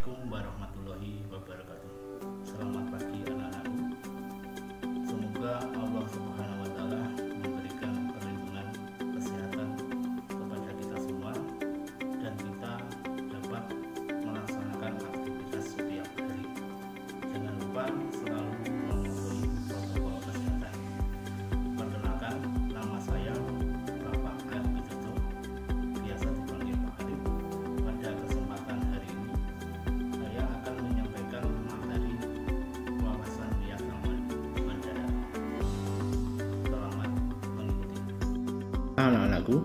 Assalamualaikum warahmatullahi wabarakatuh. Selamat pagi anak-anakku. Semoga Allah Subhanahu wa Ta'ala memberikan perlindungan kesehatan kepada kita semua dan kita dapat melaksanakan aktivitas setiap hari. Jangan lupa selalu mematuhi protokol kesehatan. Perkenalkan, nama saya Bapak Arif Widodo, biasa dipanggil Pak Arif. Pada kesempatan hari ini saya akan menyampaikan materi wawasan wiyata Mandala. Selamat mengikuti. Anak-anakku,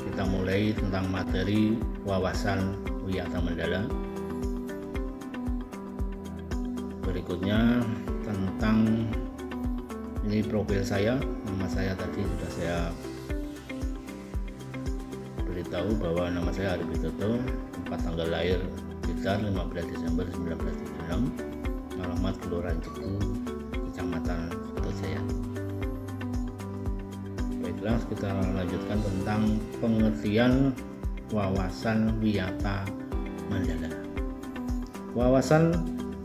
kita mulai tentang materi wawasan wiyata Mandala. Berikutnya tentang ini profil saya. Nama saya tadi sudah saya beritahu bahwa nama saya Arif Widodo, tempat tanggal lahir sekitar 15 Desember 1976, alamat Kelurahan Cepu, Kecamatan Sutojaya. Baiklah, kita lanjutkan tentang pengertian wawasan wiyata Mandala. Wawasan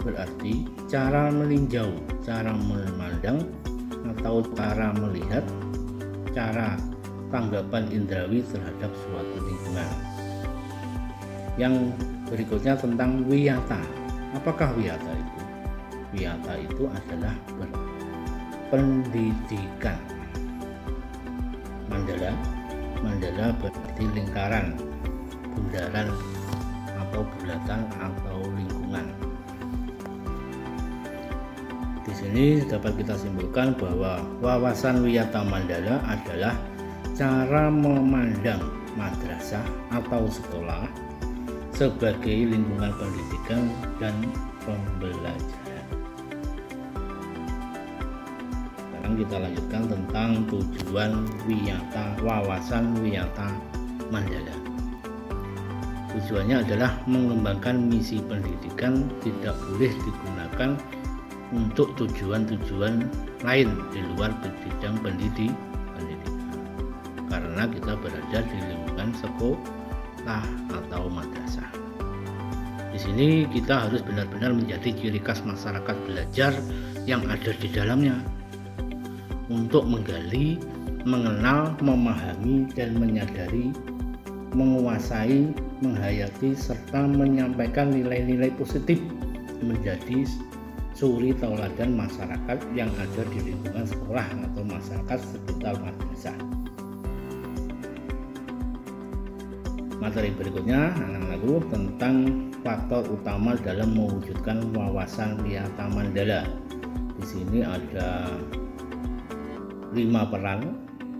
berarti cara meninjau, cara memandang, atau cara melihat, cara tanggapan indrawi terhadap suatu lingkungan. Yang berikutnya tentang wiyata. Apakah wiyata itu? Wiyata itu adalah pendidikan. Mandala berarti lingkaran, bundaran, atau bulatan, atau lingkungan. Di sini dapat kita simpulkan bahwa wawasan wiyata Mandala adalah cara memandang madrasah atau sekolah sebagai lingkungan pendidikan dan pembelajaran. Sekarang kita lanjutkan tentang tujuan wawasan wiyata Mandala. Tujuannya adalah mengembangkan misi pendidikan, tidak boleh digunakan untuk tujuan-tujuan lain di luar bidang pendidikan, karena kita berada di lingkungan sekolah atau madrasah. Di sini kita harus benar-benar menjadi ciri khas masyarakat belajar yang ada di dalamnya untuk menggali, mengenal, memahami, dan menyadari, menguasai, menghayati, serta menyampaikan nilai-nilai positif menjadi suri tauladan masyarakat yang ada di lingkungan sekolah atau masyarakat sekitar madrasah. Materi berikutnya anak-anakku tentang faktor utama dalam mewujudkan wawasan wiyata Mandala. Di sini ada 5 peran.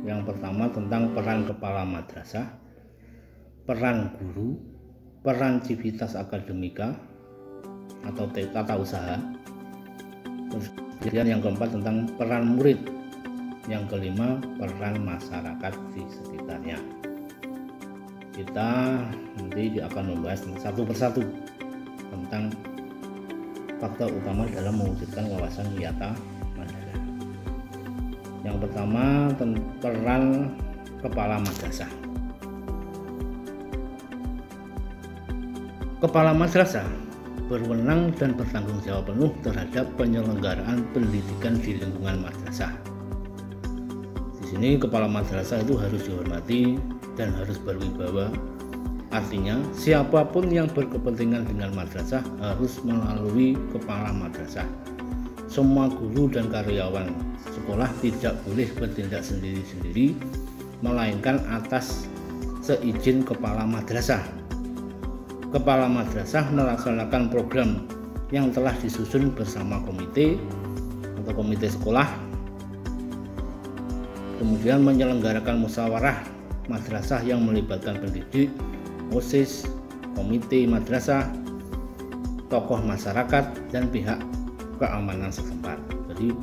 Yang pertama tentang peran kepala madrasah, peran guru, peran civitas akademika atau tata usaha. Kemudian yang keempat tentang peran murid, yang kelima peran masyarakat di sekitarnya. Kita nanti akan membahas satu persatu tentang faktor utama dalam mewujudkan wawasan wiyata Mandala. Yang pertama peran kepala madrasah. Kepala madrasah berwenang dan bertanggung jawab penuh terhadap penyelenggaraan pendidikan di lingkungan madrasah. Di sini kepala madrasah itu harus dihormati dan harus berwibawa. Artinya siapapun yang berkepentingan dengan madrasah harus melalui kepala madrasah. Semua guru dan karyawan sekolah tidak boleh bertindak sendiri-sendiri, melainkan atas seizin kepala madrasah. Kepala madrasah melaksanakan program yang telah disusun bersama komite atau komite sekolah, kemudian menyelenggarakan musyawarah madrasah yang melibatkan pendidik, OSIS, komite madrasah, tokoh masyarakat, dan pihak keamanan setempat. Jadi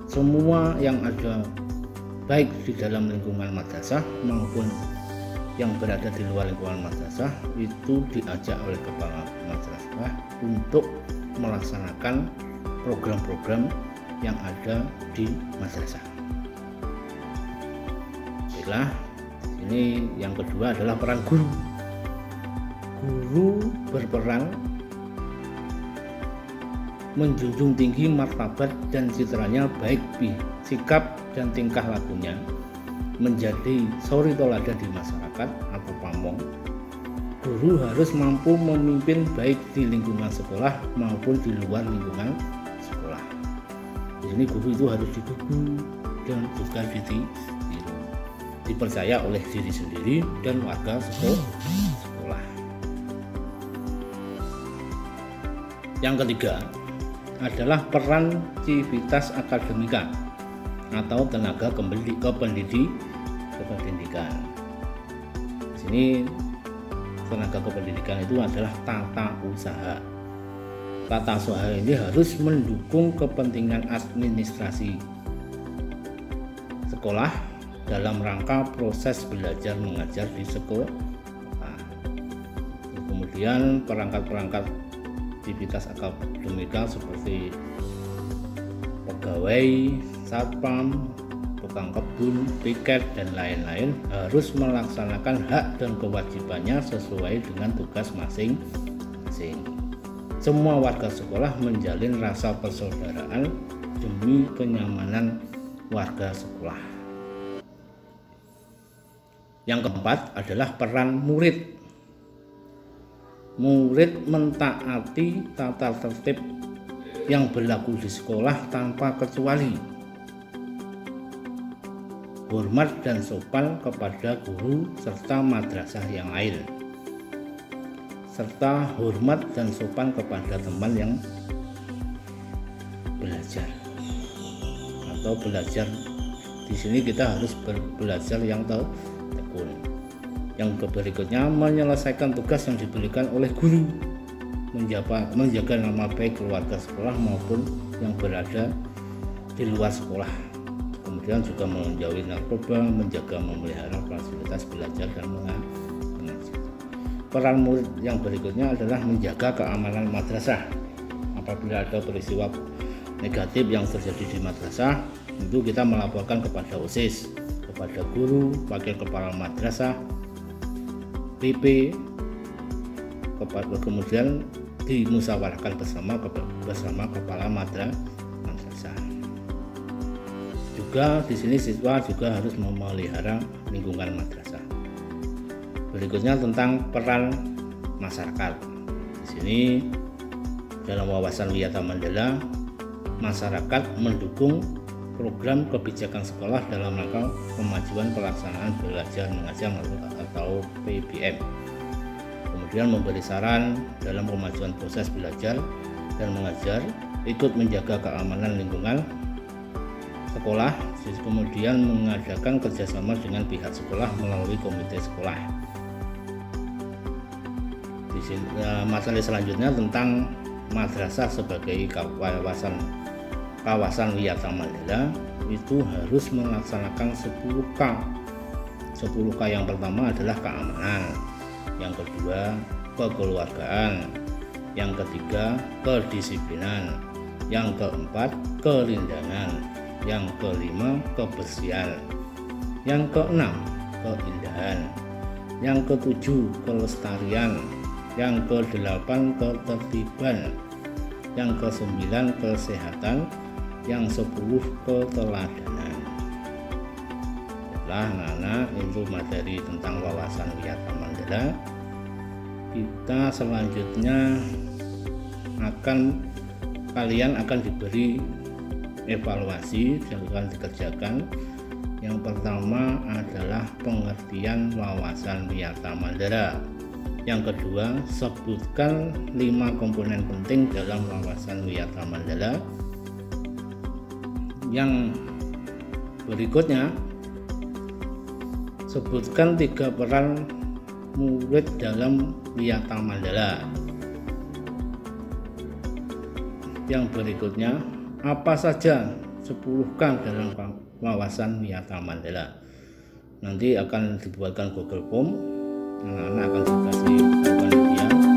semua yang ada baik di dalam lingkungan madrasah maupun yang berada di luar lingkungan madrasah itu diajak oleh kepala madrasah untuk melaksanakan program-program yang ada di madrasah. Baiklah, ini yang kedua adalah peran guru. Guru berperan menjunjung tinggi martabat dan citranya, baik sikap dan tingkah lakunya, menjadi suri toladan di masyarakat atau pamong. Guru harus mampu memimpin baik di lingkungan sekolah maupun di luar lingkungan sekolah. Di sini guru itu harus didukung dan juga dipercaya oleh diri sendiri dan warga sekolah. Yang ketiga adalah peran civitas akademika atau tenaga kependidikan. Di sini tenaga kependidikan itu adalah tata usaha. Tata usaha ini harus mendukung kepentingan administrasi sekolah dalam rangka proses belajar mengajar di sekolah. Kemudian perangkat-perangkat aktivitas akademika seperti pegawai, satpam, tukang kebun, piket, dan lain-lain harus melaksanakan hak dan kewajibannya sesuai dengan tugas masing-masing. Semua warga sekolah menjalin rasa persaudaraan demi kenyamanan warga sekolah. Yang keempat adalah peran murid. Murid mentaati tata tertib yang berlaku di sekolah tanpa kecuali. Hormat dan sopan kepada guru serta madrasah yang lain, serta hormat dan sopan kepada teman yang belajar atau belajar. Di sini kita harus belajar yang tekun. Yang berikutnya, menyelesaikan tugas yang diberikan oleh guru, menjaga nama baik keluarga sekolah maupun yang berada di luar sekolah. Kemudian juga menjauhi narkoba, menjaga memelihara fasilitas belajar dan mengajar. Peran murid yang berikutnya adalah menjaga keamanan madrasah. Apabila ada peristiwa negatif yang terjadi di madrasah, itu kita melaporkan kepada OSIS, kepada guru, wakil kepala madrasah, PP, kemudian dimusyawarahkan bersama kepala madrasah. Juga di sini siswa juga harus memelihara lingkungan madrasah. Berikutnya tentang peran masyarakat. Di sini dalam wawasan Wiyata Mandala, masyarakat mendukung program kebijakan sekolah dalam rangka kemajuan pelaksanaan belajar mengajar atau PBM. Kemudian memberi saran dalam kemajuan proses belajar dan mengajar, ikut menjaga keamanan lingkungan sekolah, kemudian mengadakan kerjasama dengan pihak sekolah melalui komite sekolah. Di sini, materi selanjutnya tentang madrasah sebagai kawasan Wiyata Mandala itu harus melaksanakan 10K. 10K yang pertama adalah keamanan, yang kedua kekeluargaan, yang ketiga kedisiplinan, yang keempat kerindangan, yang kelima kebersihan, yang keenam keindahan, yang ketujuh kelestarian, yang kedelapan ketertiban, yang kesembilan kesehatan, yang 10 keteladanan. Setelah anak-anak itu materi tentang wawasan Wiyata Mandala, kita selanjutnya kalian akan diberi evaluasi yang akan dikerjakan. Yang pertama adalah pengertian wawasan Wiyata Mandala. Yang kedua, sebutkan 5 komponen penting dalam wawasan Wiyata Mandala. Yang berikutnya, sebutkan 3 peran murid dalam Wiyata Mandala. Yang berikutnya, apa saja 10K dalam wawasan Wiyata Mandala. Nanti akan dibuatkan Google Form, anak-anak akan dikasih panitia